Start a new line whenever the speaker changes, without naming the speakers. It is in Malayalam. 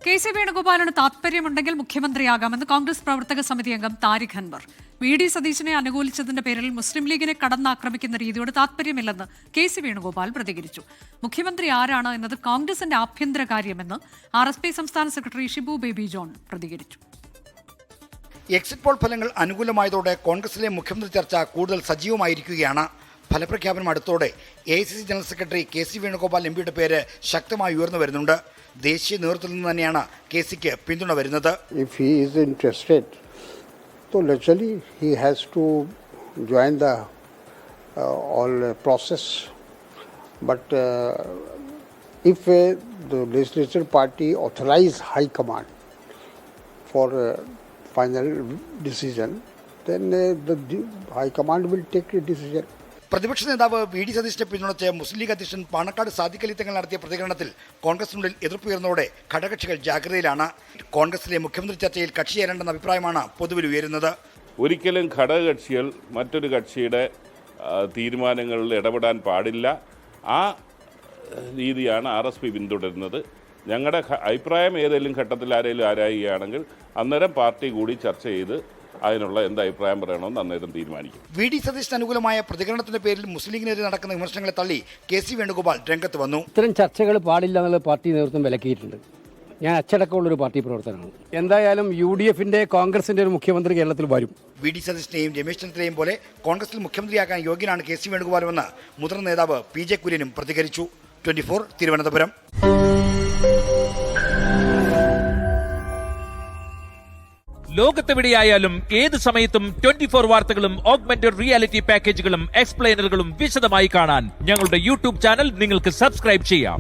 കെ.സി. വേണുഗോപാലിന് താത്പര്യമുണ്ടെങ്കിൽ മുഖ്യമന്ത്രിയാകാമെന്ന് കോൺഗ്രസ് പ്രവർത്തക സമിതി അംഗം താരിഖ് അൻവർ. വി.ഡി. സതീശനെ അനുകൂലിച്ചതിന്റെ പേരിൽ മുസ്ലിം ലീഗിനെ കടന്നാക്രമിക്കുന്ന രീതിയോട് താത്പര്യമില്ലെന്ന് കെ.സി. വേണുഗോപാൽ പ്രതികരിച്ചു. മുഖ്യമന്ത്രി ആരാണ് എന്നത് കോൺഗ്രസിന്റെ ആഭ്യന്തര കാര്യമെന്ന് ആർ.എസ്.പി. സംസ്ഥാന സെക്രട്ടറി ഷിബു ബേബി ജോൺ പ്രതികരിച്ചു.
എക്സിറ്റ് പോൾ ഫലങ്ങൾ അനുകൂലമായതോടെ കോൺഗ്രസിലെ മുഖ്യമന്ത്രി ചർച്ച കൂടുതൽ സജീവമായിരിക്കുകയാണ്. ഫലപ്രഖ്യാപനം അടുത്തോടെ AICC general secretary KC. Venugopal എം.പിയുടെ പേര് ശക്തമായി ഉയർന്നു വരുന്നുണ്ട്. ദേശീയ നേതൃത്വത്തിൽ നിന്ന് തന്നെയാണ് കെ.സിക്ക് പിന്തുണ വരുന്നത്.
If he is interested, so naturally he has to join the all process. But if the legislature party authorize High Command for final decision, then the High Command will take a decision.
പ്രതിപക്ഷ നേതാവ് വി.ഡി. സതീശനെ പിന്തുണച്ച് മുസ്ലിം ലീഗ് അധ്യക്ഷൻ പാണക്കാട് സാദിഖ് അലി തങ്ങൾ നടത്തിയ പ്രതികരണത്തിൽ കോൺഗ്രസിനുള്ളിൽ എതിർപ്പുയർന്നതോടെ ഘടകകക്ഷികൾ ജാഗ്രതയിലാണ്. കോൺഗ്രസിലെ മുഖ്യമന്ത്രി ചർച്ചയിൽ കക്ഷി ചേരേണ്ടെന്ന അഭിപ്രായമാണ് പൊതുവിൽ ഉയരുന്നത്.
ഒരിക്കലും ഘടകകക്ഷികൾ മറ്റൊരു കക്ഷിയുടെ തീരുമാനങ്ങളിൽ ഇടപെടാൻ പാടില്ല. ആ രീതിയാണ് ആർ.എസ്.പി. പിന്തുടരുന്നത്. ഞങ്ങളുടെ അഭിപ്രായം ഏതെങ്കിലും ഘട്ടത്തിൽ ആരെങ്കിലും ആരായുകയാണെങ്കിൽ അന്നേരം പാർട്ടി കൂടി ചർച്ച ചെയ്ത് അതിനുള്ള എന്ത് അഭിപ്രായം പറയണമെന്ന് അന്നേരം തീരുമാനിക്കും.
വി.ഡി. സതീശന് അനുകൂലമായ പ്രതികരണത്തിന്റെ പേരിൽ മുസ്ലിം ലീഗിനെതിരെ നടക്കുന്ന വിമർശനങ്ങളെ തള്ളി കെ.സി. വേണുഗോപാൽ രംഗത്ത് വന്നു.
ഇത്തരം ചർച്ചകൾ പാടില്ല എന്നുള്ള പാർട്ടി നേതൃത്വം വിലക്കിയിട്ടുണ്ട്. ഞാൻ അച്ചടക്കമുള്ളൊരു പാർട്ടി പ്രവർത്തനമാണ്. എന്തായാലും UDFന്റെ കോൺഗ്രസിന്റെ ഒരു മുഖ്യമന്ത്രി കേരളത്തിൽ വരും.
വി.ഡി. സതീശനെയും രമേശ് ചെന്നിത്തലയും പോലെ കോൺഗ്രസിൽ മുഖ്യമന്ത്രിയാകാൻ യോഗ്യനാണ് കെ.സി. വേണുഗോപാലുമെന്ന് മുതിർന്ന നേതാവ് പി.ജെ. കുര്യനും പ്രതികരിച്ചു. 24 തിരുവനന്തപുരം.
ലോകത്തെവിടെയായാലും ഏത് സമയത്തും 24 വാർത്തകളും ഓഗ്മെന്റഡ് റിയാലിറ്റി പാക്കേജുകളും എക്സ്പ്ലെയിനറുകളും വിശദമായി കാണാൻ ഞങ്ങളുടെ യൂട്യൂബ് ചാനൽ നിങ്ങൾക്ക് സബ്സ്ക്രൈബ് ചെയ്യാം.